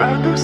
guys,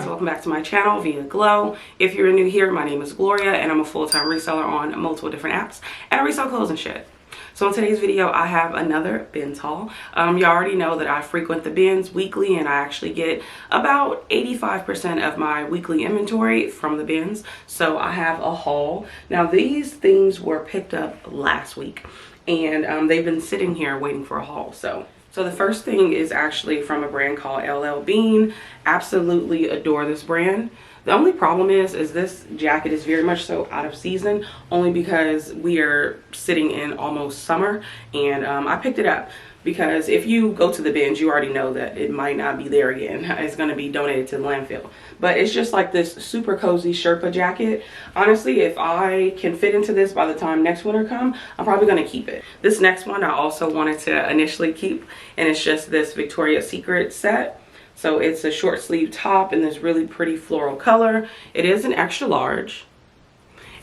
welcome back to my channel via Glow. If you're new here, my name is Gloria and I'm a full-time reseller on multiple different apps and I resell clothes and shit. So in today's video, I have another BINS haul. You already know that I frequent the BINS weekly and I actually get about 85% of my weekly inventory from the BINS. So I have a haul. Now these things were picked up last week and they've been sitting here waiting for a haul. So the first thing is actually from a brand called LL Bean. Absolutely adore this brand. The only problem is this jacket is very much so out of season, only because we are sitting in almost summer, and I picked it up because if you go to the BINS, you already know that it might not be there again. It's going to be donated to the landfill. But it's just like this super cozy Sherpa jacket. Honestly, if I can fit into this by the time next winter comes, I'm probably going to keep it. This next one I also wanted to initially keep, and it's just this Victoria's Secret set. So it's a short sleeve top in this really pretty floral color. It is an extra large.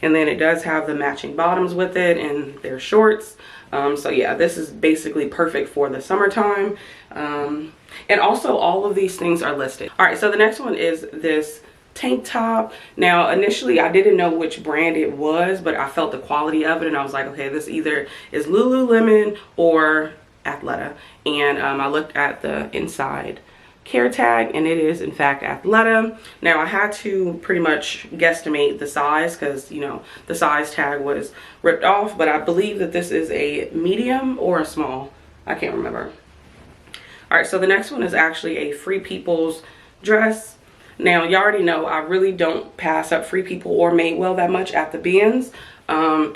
And then it does have the matching bottoms with it, and they're shorts. So yeah, this is basically perfect for the summertime. And also all of these things are listed. All right, so the next one is this tank top. Now initially I didn't know which brand it was, but I felt the quality of it and I was like, okay, this either is Lululemon or Athleta. And I looked at the inside care tag and it is in fact Athleta. Now I had to pretty much guesstimate the size because, you know, the size tag was ripped off, but I believe that this is a medium or a small. I can't remember. All right, so the next one is actually a Free People's dress. Now you already know I really don't pass up Free People or Madewell that much at the BINS.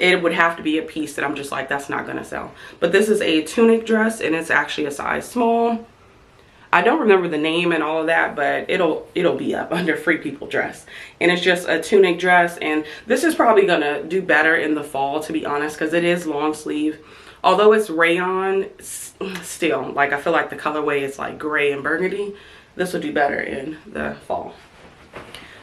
It would have to be a piece that I'm just like, that's not gonna sell. But this is a tunic dress and it's actually a size small. I don't remember the name and all of that, but it'll be up under Free People dress. And it's just a tunic dress, and this is probably gonna do better in the fall, to be honest, because it is long sleeve. Although it's rayon, still, like, I feel like the colorway is like gray and burgundy. This will do better in the fall.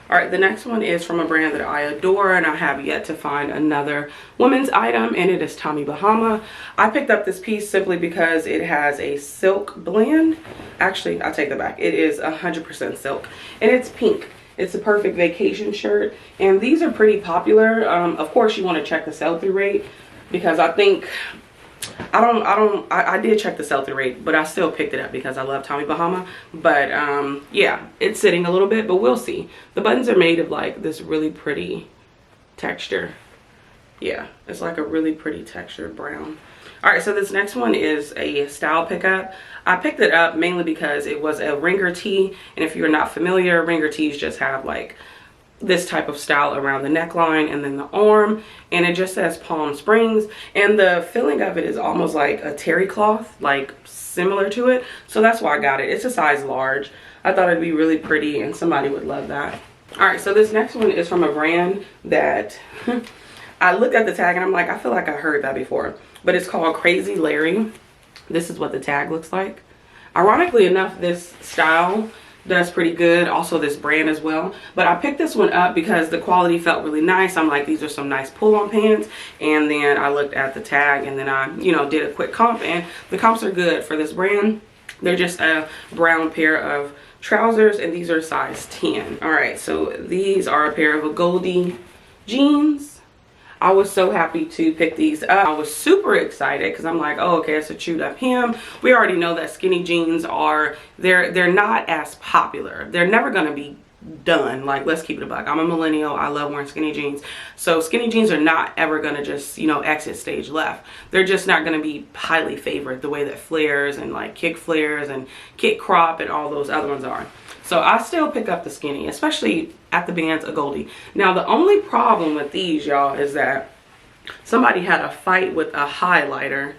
All right, the next one is from a brand that I adore, and I have yet to find another women's item, and it is Tommy Bahama. I picked up this piece simply because it has a silk blend. Actually, I take that back. It is 100% silk, and it's pink. It's a perfect vacation shirt, and these are pretty popular. Of course, you want to check the sell-through rate because I think I did check the sell-through rate, but I still picked it up because I love Tommy Bahama. But yeah, it's sitting a little bit, but we'll see. The buttons are made of like this really pretty texture. Yeah, it's like a really pretty textured brown. All right, so this next one is a style pickup. I picked it up mainly because it was a ringer tee, and if you're not familiar, ringer tees just have like this type of style around the neckline and then the arm, and it just says Palm Springs, and the feeling of it is almost like a terry cloth, like similar to it. So that's why I got it. It's a size large. I thought it'd be really pretty and somebody would love that. All right, so this next one is from a brand that I looked at the tag and I'm like, I feel like I heard that before, but it's called Crazy Larry. This is what the tag looks like. Ironically enough, this style does pretty good, also this brand as well, but I picked this one up because the quality felt really nice. I'm like, these are some nice pull-on pants, and then I looked at the tag and then I, you know, did a quick comp, and the comps are good for this brand. They're just a brown pair of trousers, and these are size 10. All right, so these are a pair of a Goldie jeans. I was so happy to pick these up. I was super excited because I'm like, oh, okay, it's a chewed up hem. We already know that skinny jeans are, they're not as popular. They're never gonna be done. Like, let's keep it a buck. I'm a millennial. I love wearing skinny jeans. So skinny jeans are not ever gonna just, you know, exit stage left. They're just not gonna be highly favored the way that flares and like kick flares and kick crop and all those other ones are. So I still pick up the skinny, especially at the BINS, a Goldie. Now the only problem with these, y'all, is that somebody had a fight with a highlighter,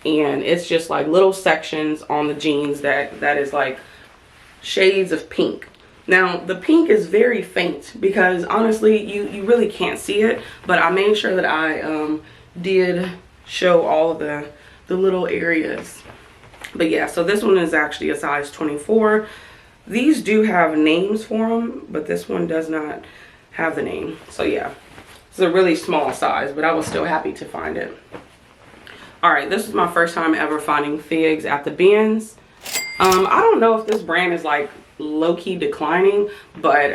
and it's just like little sections on the jeans that is like shades of pink. Now the pink is very faint because honestly you really can't see it, but I made sure that I did show all of the little areas. But yeah, so this one is actually a size 24. These do have names for them, but this one does not have the name. So yeah, it's a really small size, but I was still happy to find it. All right, this is my first time ever finding figs at the BINS. I don't know if this brand is like low-key declining, but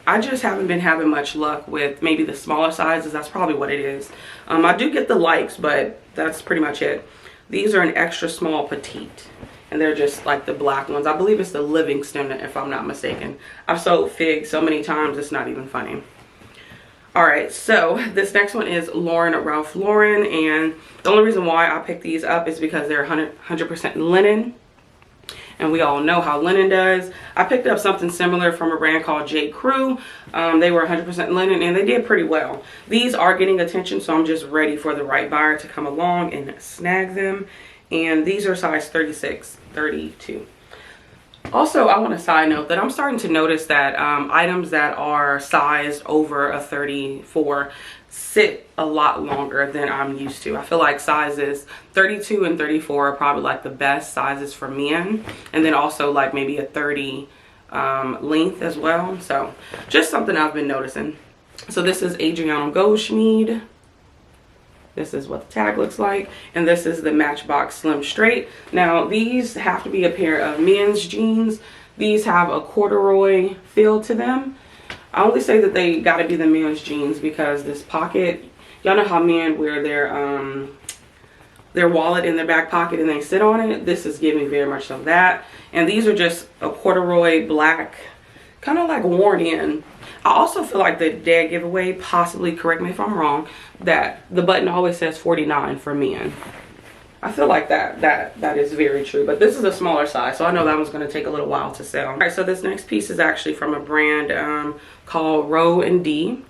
I just haven't been having much luck with maybe the smaller sizes. That's probably what it is. I do get the likes, but that's pretty much it. These are an extra small petite, and they're just like the black ones. I believe it's the 𝕉𝕉, if I'm not mistaken. I've sold figs so many times, it's not even funny. All right, so this next one is Ralph Lauren, and the only reason why I picked these up is because they're 100% linen, and we all know how linen does. I picked up something similar from a brand called J. Crew. They were 100% linen, and they did pretty well. These are getting attention, so I'm just ready for the right buyer to come along and snag them. And these are size 36, 32. Also, I want to side note that I'm starting to notice that items that are sized over a 34 sit a lot longer than I'm used to. I feel like sizes 32 and 34 are probably like the best sizes for men, and then also like maybe a 30 length as well. So just something I've been noticing. So this is Adriano Goldschmied. This is what the tag looks like, and this is the Matchbox Slim Straight. Now these have to be a pair of men's jeans. These have a corduroy feel to them. I only say that they got to be the men's jeans because this pocket, y'all know how men wear their wallet in their back pocket and they sit on it. This is giving very much of that. And these are just a corduroy black, kind of like worn in. I also feel like the dad giveaway, possibly, correct me if I'm wrong, that the button always says 49 for men. I feel like that is very true, but this is a smaller size, so I know that one's going to take a little while to sell. All right, so this next piece is actually from a brand called Rho & D,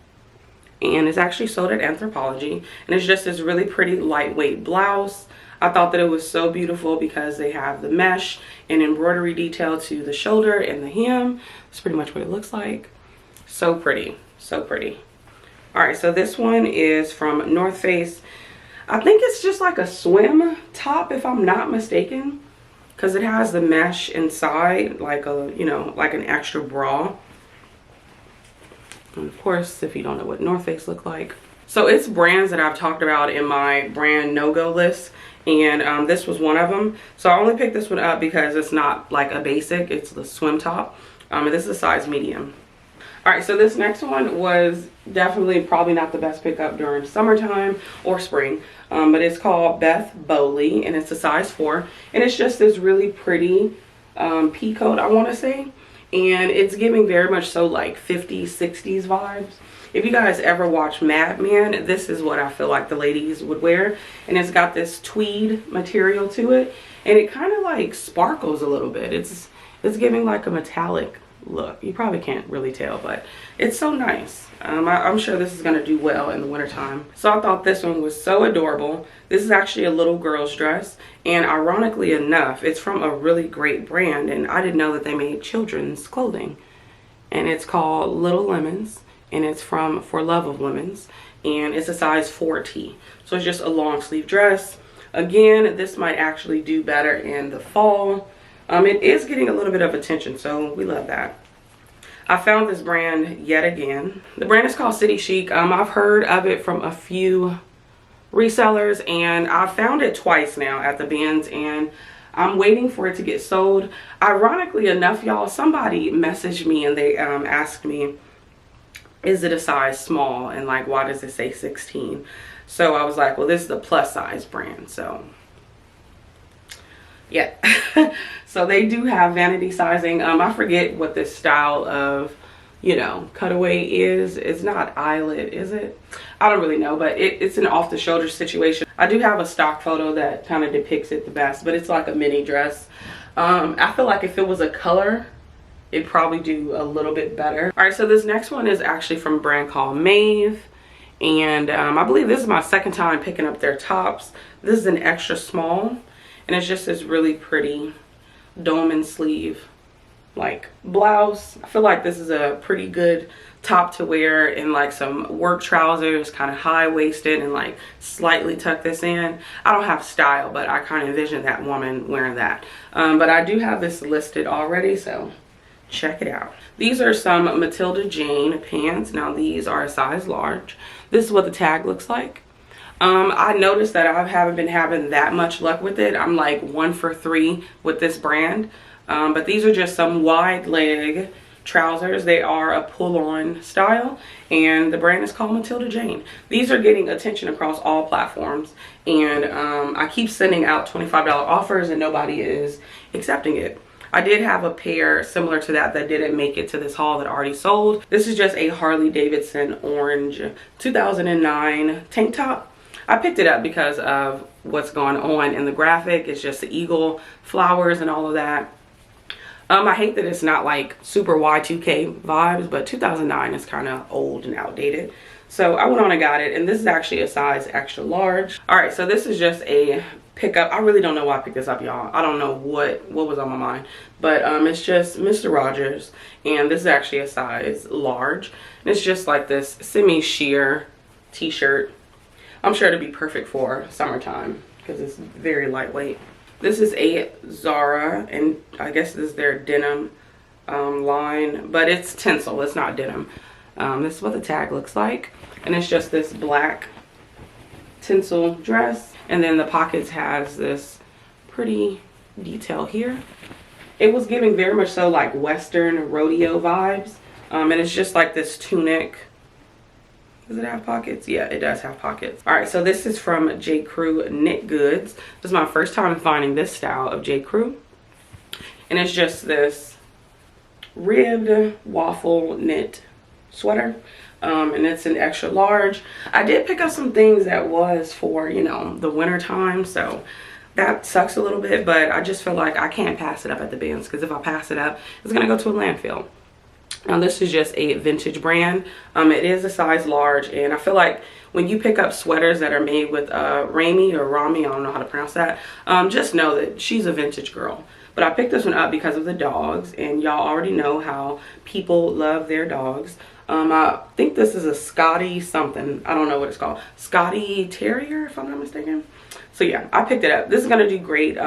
and it's actually sold at Anthropologie, and it's just this really pretty lightweight blouse. I thought that it was so beautiful because they have the mesh and embroidery detail to the shoulder and the hem. That's pretty much what it looks like. So pretty, so pretty. All right, so this one is from North Face. I think it's just like a swim top, if I'm not mistaken, because it has the mesh inside, like a, you know, like an extra bra. And of course, if you don't know what North Face look like. So it's brands that I've talked about in my brand no-go list, and this was one of them. So I only picked this one up because it's not like a basic, it's the swim top, and this is a size medium. All right, so this next one was definitely probably not the best pickup during summertime or spring, but it's called Beth Bowley, and it's a size 4, and it's just this really pretty pea coat, I want to say, and it's giving very much so like 50s, 60s vibes. If you guys ever watch Mad Men, this is what I feel like the ladies would wear, and it's got this tweed material to it, and it kind of like sparkles a little bit. It's giving like a metallic look. You probably can't really tell, but it's so nice. I'm sure this is going to do well in the wintertime. So I thought this one was so adorable. This is actually a little girl's dress, and ironically enough, it's from a really great brand, and I didn't know that they made children's clothing, and it's called Little Lemons, and it's from For Love of Lemons, and it's a size 4T. So it's just a long sleeve dress. Again, this might actually do better in the fall. It is getting a little bit of attention, so we love that. I found this brand yet again. The brand is called City Chic. I've heard of it from a few resellers, and I found it twice now at the BINS, and I'm waiting for it to get sold. Ironically enough, y'all, somebody messaged me and they asked me, is it a size small, and like, why does it say 16? So I was like, well, this is the plus size brand, so yeah. So they do have vanity sizing. I forget what this style of, you know, cutaway is. It's not eyelet, is it? I don't really know, but it's an off the shoulder situation. I do have a stock photo that kind of depicts it the best, but it's like a mini dress. I feel like if it was a color, it'd probably do a little bit better. All right, so this next one is actually from a brand called Maeve, and I believe this is my second time picking up their tops. This is an extra small, and it's just this really pretty dome and sleeve like blouse. I feel like this is a pretty good top to wear in like some work trousers, kind of high-waisted, and like slightly tuck this in. I don't have style, but I kind of envision that woman wearing that. But I do have this listed already, so check it out. These are some Matilda Jane pants. Now these are a size large. This is what the tag looks like. I noticed that I haven't been having that much luck with it. I'm like 1 for 3 with this brand. But these are just some wide leg trousers. They are a pull-on style, and the brand is called Matilda Jane. These are getting attention across all platforms, and I keep sending out $25 offers and nobody is accepting it. I did have a pair similar to that didn't make it to this haul that already sold. This is just a Harley Davidson orange 2009 tank top. I picked it up because of what's going on in the graphic. It's just the eagle flowers and all of that. I hate that it's not like super Y2K vibes, but 2009 is kind of old and outdated. So I went on and got it, and this is actually a size extra large. All right, so this is just a pickup. I really don't know why I picked this up, y'all. I don't know what was on my mind, but it's just Mr. Rogers, and this is actually a size large. And it's just like this semi-sheer t-shirt. I'm sure it'd be perfect for summertime because it's very lightweight. This is a Zara, and I guess this is their denim line, but it's tinsel, it's not denim. This is what the tag looks like, and it's just this black tinsel dress, and then the pockets has this pretty detail here. It was giving very much so like Western rodeo vibes, and it's just like this tunic. Does it have pockets? Yeah, it does have pockets. All right, so this is from J. Crew Knit Goods. This is my first time finding this style of J. Crew, and it's just this ribbed waffle knit sweater, and it's an extra large. I did pick up some things that was for, you know, the winter time, so that sucks a little bit, but I just feel like I can't pass it up at the BINS, because if I pass it up, it's gonna go to a landfill. Now this is just a vintage brand. It is a size large, and I feel like when you pick up sweaters that are made with Rami or Rami, I don't know how to pronounce that, just know that she's a vintage girl. But I picked this one up because of the dogs, and y'all already know how people love their dogs. I think this is a Scotty something. I don't know what it's called. Scotty Terrier, if I'm not mistaken. So yeah, I picked it up. This is gonna do great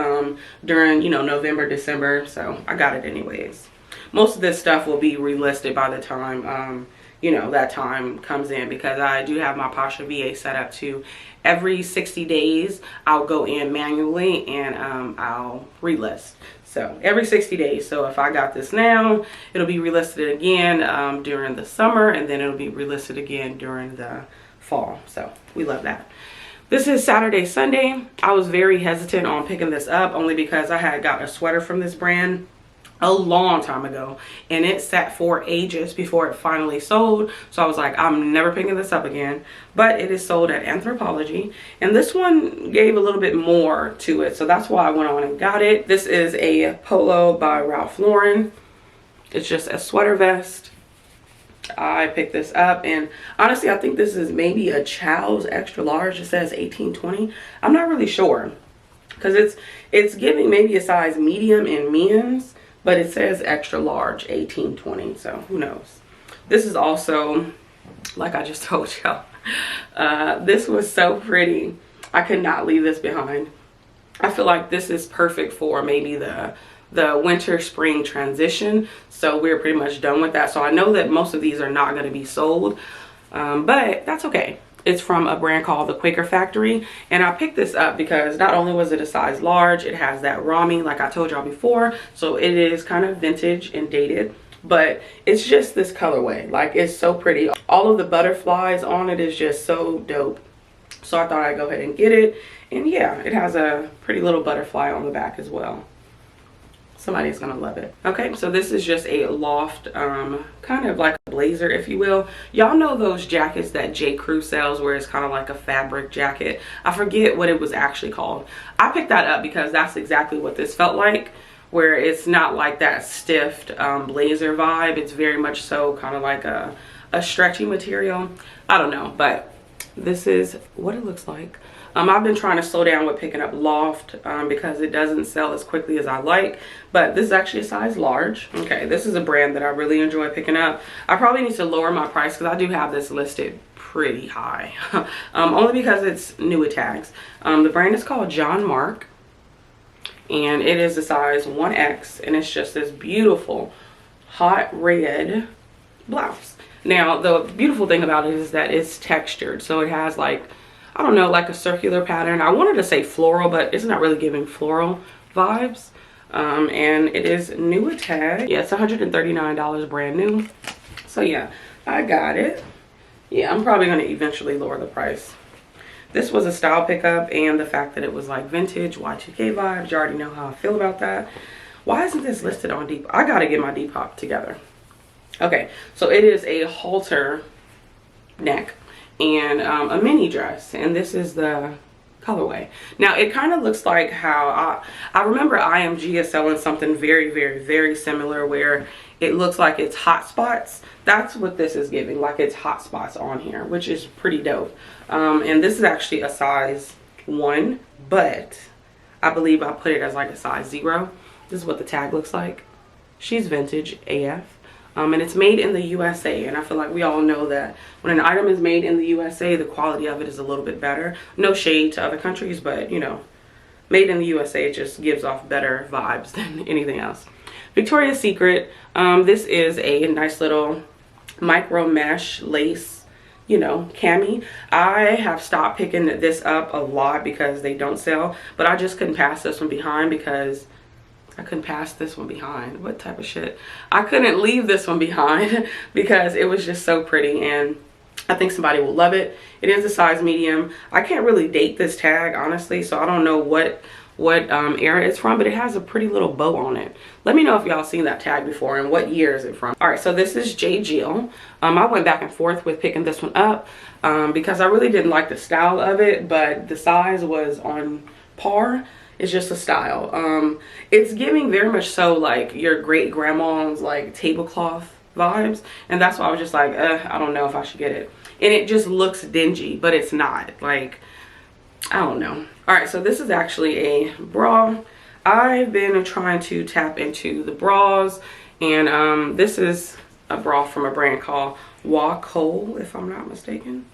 during, you know, November, December, so I got it anyways. Most of this stuff will be relisted by the time, you know, that time comes in, because I do have my Pasha VA set up to every 60 days. I'll go in manually and I'll relist. So every 60 days. So if I got this now, it'll be relisted again during the summer, and then it'll be relisted again during the fall. So we love that. This is Saturday, Sunday. I was very hesitant on picking this up only because I had got a sweater from this brand a long time ago, and it sat for ages before it finally sold. So I was like, I'm never picking this up again. But it is sold at Anthropologie, and this one gave a little bit more to it, so that's why I went on and got it. This is a polo by Ralph Lauren. It's just a sweater vest. I picked this up, and honestly I think this is maybe a Chow's extra large. It says 18-20. I'm not really sure, because it's giving maybe a size medium in men's, but it says extra large 18-20, so who knows. This is also, like I just told y'all, this was so pretty. I could not leave this behind. I feel like this is perfect for maybe the winter spring transition, so we're pretty much done with that. So I know that most of these are not going to be sold, but that's okay. It's from a brand called the Quaker Factory, and I picked this up because not only was it a size large, it has that Rami like I told y'all before, so it is kind of vintage and dated, but it's just this colorway. Like, it's so pretty. All of the butterflies on it is just so dope, so I thought I'd go ahead and get it. And yeah, it has a pretty little butterfly on the back as well. Somebody's gonna love it. Okay, so this is just a loft, kind of like a blazer, if you will. Y'all know those jackets that J. Crew sells where it's kind of like a fabric jacket? I forget what it was actually called. I picked that up because that's exactly what this felt like, where it's not like that stiff blazer vibe. It's very much so kind of like a stretchy material. I don't know, but this is what it looks like. I've been trying to slow down with picking up loft because it doesn't sell as quickly as I like, but this is actually a size large. Okay, this is a brand that I really enjoy picking up. I probably need to lower my price because I do have this listed pretty high, only because it's newer tags. The brand is called John Mark, and it is a size 1X, and it's just this beautiful hot red blouse. Now, the beautiful thing about it is that it's textured, so it has like, I don't know, like a circular pattern. I wanted to say floral, but it's not really giving floral vibes. And it is new tag. Yeah, it's $139 brand new. So yeah, I got it. Yeah, I'm probably going to eventually lower the price. This was a style pickup, and the fact that it was like vintage Y2K vibes, you already know how I feel about that. Why isn't this listed on Depop? I got to get my Depop together. Okay, so it is a halter neck and a mini dress, and this is the colorway. Now it kind of looks like how I remember IMG is selling something very, very, very similar where it looks like it's hot spots. That's what this is giving, like it's hot spots on here, which is pretty dope. And this is actually a size 1, but I believe I put it as like a size 0. This is what the tag looks like. She's vintage AF. And it's made in the USA, and I feel like we all know that when an item is made in the USA, the quality of it is a little bit better. No shade to other countries, but you know, made in the USA just gives off better vibes than anything else. Victoria's Secret. This is a nice little micro mesh lace, you know, cami. I have stopped picking this up a lot because they don't sell, but I just couldn't pass this one behind because I couldn't pass this one behind. What type of shit? I couldn't leave this one behind because it was just so pretty, and I think somebody will love it. It is a size medium. I can't really date this tag, honestly, so I don't know what era it's from, but it has a pretty little bow on it. Let me know if y'all seen that tag before and what year is it from. All right, so this is J. Jill. I went back and forth with picking this one up because I really didn't like the style of it, but the size was on par. It's just a style. It's giving very much so like your great grandma's like tablecloth vibes, and that's why I was just like, I don't know if I should get it. And it just looks dingy, but it's not. Like, I don't know. All right, so this is actually a bra. I've been trying to tap into the bras, and this is a bra from a brand called Y2K, if I'm not mistaken,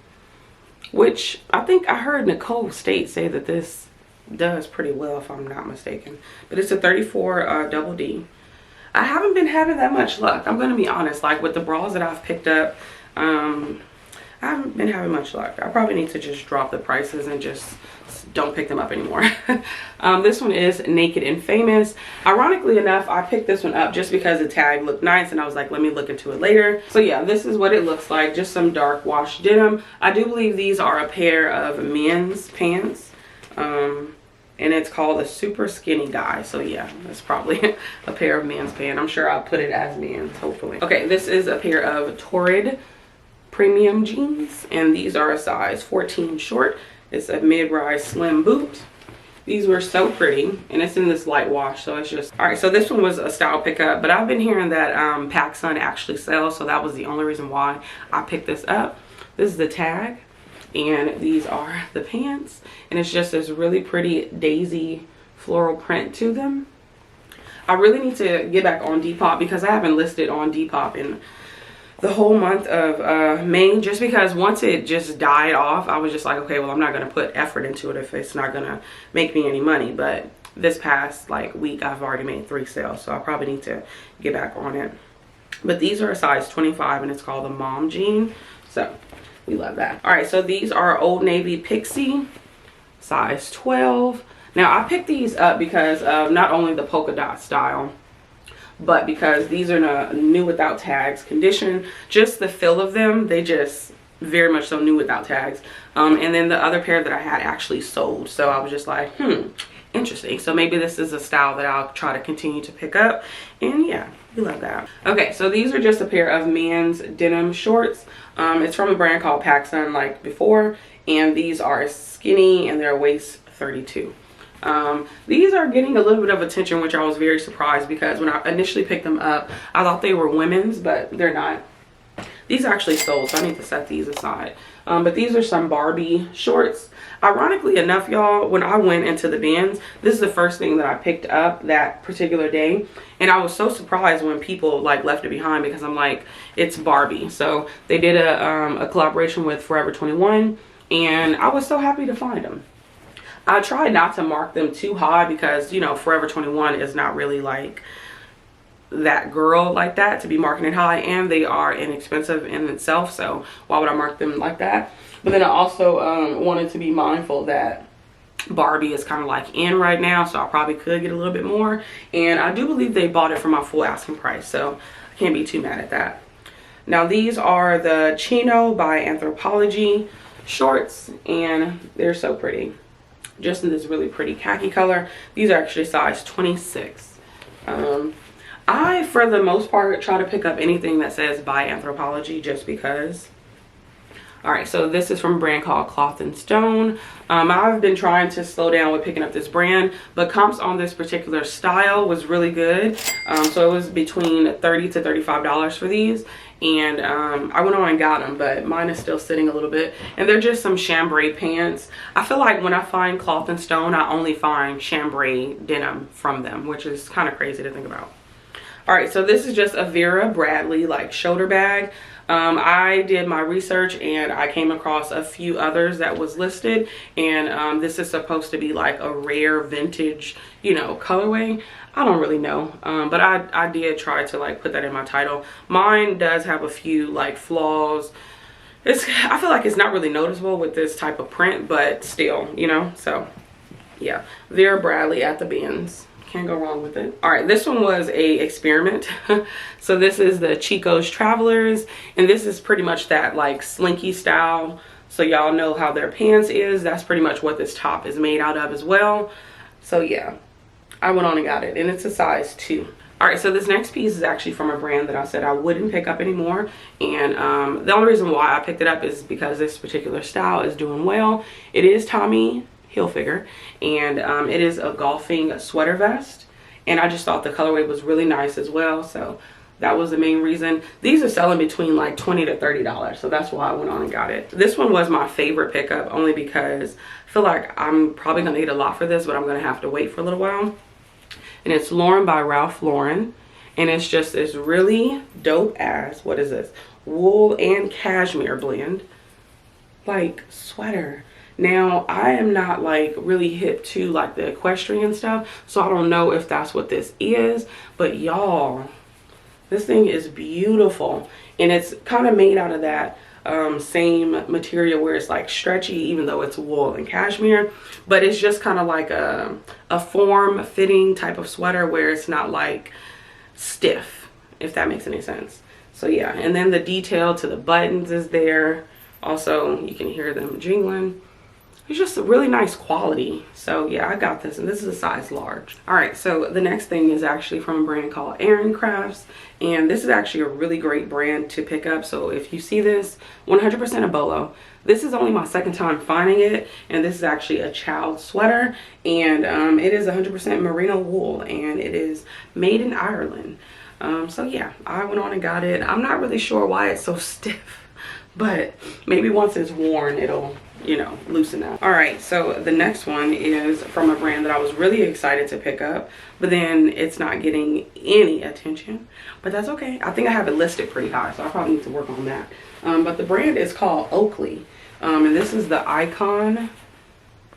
which I think I heard Nicole State say that this does pretty well, if I'm not mistaken. But it's a 34 double D. I haven't been having that much luck, I'm gonna be honest. Like with the bras that I've picked up, I haven't been having much luck. I probably need to just drop the prices and just don't pick them up anymore. This one is Naked and Famous. Ironically enough, I picked this one up just because the tag looked nice, and I was like, let me look into it later. So yeah, this is what it looks like. Just some dark wash denim. I do believe these are a pair of men's pants. And it's called a super skinny guy. So yeah, that's probably a pair of men's pants. I'm sure I'll put it as men's, hopefully. Okay, this is a pair of Torrid premium jeans, and these are a size 14 short. It's a mid-rise slim boot. These were so pretty, and it's in this light wash, so it's just all right. So this one was a style pickup, but I've been hearing that PacSun actually sells, so that was the only reason why I picked this up. This is the tag, and these are the pants, and it's just this really pretty daisy floral print to them. I really need to get back on Depop because I haven't listed on Depop in the whole month of May, just because once it just died off, I was just like, okay, well, I'm not going to put effort into it if it's not going to make me any money. But this past like week, I've already made 3 sales, so I probably need to get back on it. But these are a size 25, and it's called the mom jean, so we love that. All right, so these are Old Navy Pixie, size 12. Now I picked these up because of not only the polka dot style, but because these are in a new without tags condition. Just the feel of them, they just very much so new without tags. And then the other pair that I had actually sold, so I was just like, interesting. So maybe this is a style that I'll try to continue to pick up, and yeah, we love that. Okay, so these are just a pair of men's denim shorts. It's from a brand called PacSun, like before, and these are skinny and they're waist 32. These are getting a little bit of attention, which I was very surprised because when I initially picked them up, I thought they were women's, but they're not. These actually sold, so I need to set these aside. But these are some Barbie shorts. Ironically enough, y'all, when I went into the BINS, this is the first thing that I picked up that particular day. And I was so surprised when people like left it behind because I'm like, it's Barbie. So they did a collaboration with Forever 21, and I was so happy to find them. I tried not to mark them too high because, you know, Forever 21 is not really like that girl like that to be marking it high, and they are inexpensive in itself, so why would I mark them like that? But then I also wanted to be mindful that Barbie is kind of like in right now, so I probably could get a little bit more. And I do believe they bought it for my full asking price, so I can't be too mad at that. Now these are the 𝕬𝕗 by 𝕃𝕃 shorts, and they're so pretty. Just in this really pretty khaki color. These are actually size 26. I, for the most part, try to pick up anything that says by 𝕃𝕃 just because. Alright, so this is from a brand called Cloth & Stone. I've been trying to slow down with picking up this brand, but comps on this particular style was really good. So it was between $30 to $35 for these. And I went on and got them, but mine is still sitting a little bit. And they're just some chambray pants. I feel like when I find Cloth & Stone, I only find chambray denim from them, which is kind of crazy to think about. Alright, so this is just a Vera Bradley like shoulder bag. I did my research and I came across a few others that was listed, and this is supposed to be like a rare vintage, you know, colorway. I don't really know, but I did try to like put that in my title. Mine does have a few like flaws. I feel like it's not really noticeable with this type of print, but still, you know. So yeah, Vera Bradley at the BINS. Can't go wrong with it. All right, this one was a experiment. So this is the Chico's Travelers, and this is pretty much that like slinky style. So y'all know how their pants is. That's pretty much what this top is made out of as well. So yeah, I went on and got it, and it's a size 2. All right, so this next piece is actually from a brand that I said I wouldn't pick up anymore, and the only reason why I picked it up is because this particular style is doing well. It is Tommy Hilfiger, and it is a golfing sweater vest, and I just thought the colorway was really nice as well, so that was the main reason. These are selling between like $20 to $30, so that's why I went on and got it. This one was my favorite pickup, only because I feel like I'm probably gonna get a lot for this, but I'm gonna have to wait for a little while. And it's Lauren by Ralph Lauren, and it's just this really dope ass, what is this, wool and cashmere blend like sweater. Now, I am not like really hip to like the equestrian stuff, so I don't know if that's what this is, but y'all, this thing is beautiful, and it's kind of made out of that same material where it's like stretchy, even though it's wool and cashmere, but it's just kind of like a form-fitting type of sweater where it's not like stiff, if that makes any sense. So yeah, and then the detail to the buttons is there. Also, you can hear them jingling. It's just a really nice quality. So yeah, I got this, and this is a size large. All right, so the next thing is actually from a brand called Erin Crafts, and this is actually a really great brand to pick up. So if you see this, 100% a bolo. This is only my second time finding it, and this is actually a child sweater, and it is 100% merino wool, and it is made in Ireland. So yeah, I went on and got it. I'm not really sure why it's so stiff, but maybe once it's worn, it'll, you know, loosen up. All right, so the next one is from a brand that I was really excited to pick up, but then it's not getting any attention, but that's okay. I think I have it listed pretty high, so I probably need to work on that. But the brand is called Oakley, and this is the Icon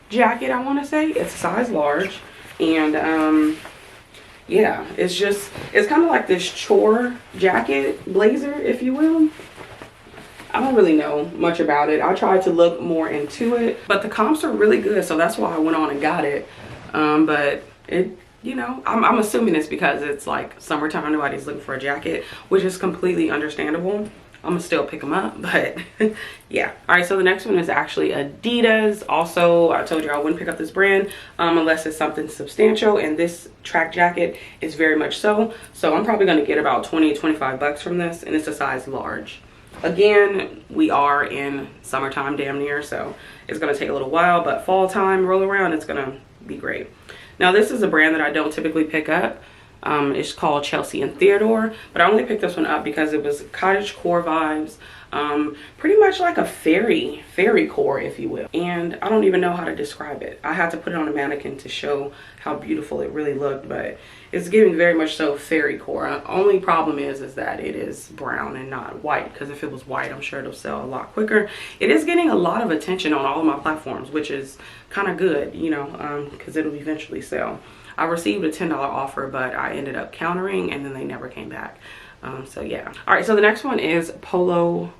jacket, I want to say. It's size large, and yeah, it's kind of like this chore jacket blazer, if you will. I don't really know much about it. I tried to look more into it, but the comps are really good, so that's why I went on and got it. But it, you know, I'm assuming it's because it's like summertime, nobody's looking for a jacket, which is completely understandable. I'm gonna still pick them up, but yeah. All right, so the next one is actually Adidas. Also, I told you I wouldn't pick up this brand unless it's something substantial, and this track jacket is very much so. So I'm probably gonna get about 20 to 25 bucks from this, and it's a size large. Again, we are in summertime damn near, so it's going to take a little while, but fall time roll around, it's going to be great. Now this is a brand that I don't typically pick up. It's called Chelsea and Theodore, but I only picked this one up because it was cottage core vibes, pretty much like a fairy core, if you will, and I don't even know how to describe it. I had to put it on a mannequin to show how beautiful it really looked, but it's giving very much so fairy core. Only problem is that it is brown and not white, because if it was white, I'm sure it'll sell a lot quicker. It is getting a lot of attention on all of my platforms, which is kind of good, you know, because it'll eventually sell. I received a $10 offer, but I ended up countering, and then they never came back. So yeah. All right, so the next one is Polo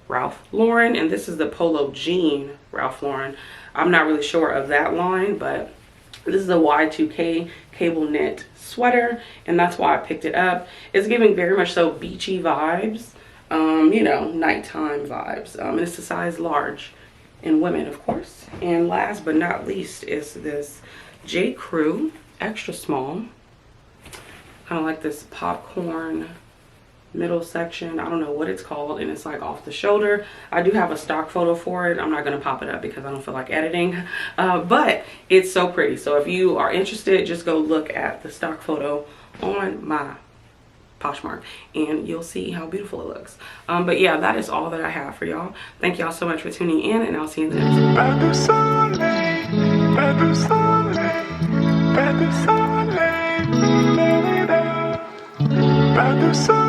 Ralph Lauren, and this is the Polo Jean Ralph Lauren. I'm not really sure of that line, but this is a Y2K cable knit sweater, and that's why I picked it up. It's giving very much so beachy vibes, you know, nighttime vibes, and it's a size large in women, of course. And last but not least is this J. Crew extra small, kind of like this popcorn middle section. I don't know what it's called, and it's like off the shoulder. I do have a stock photo for it. I'm not going to pop it up because I don't feel like editing, but it's so pretty. So if you are interested, just go look at the stock photo on my Poshmark and you'll see how beautiful it looks. But yeah, that is all that I have for y'all. Thank y'all so much for tuning in, and I'll see you in the next one.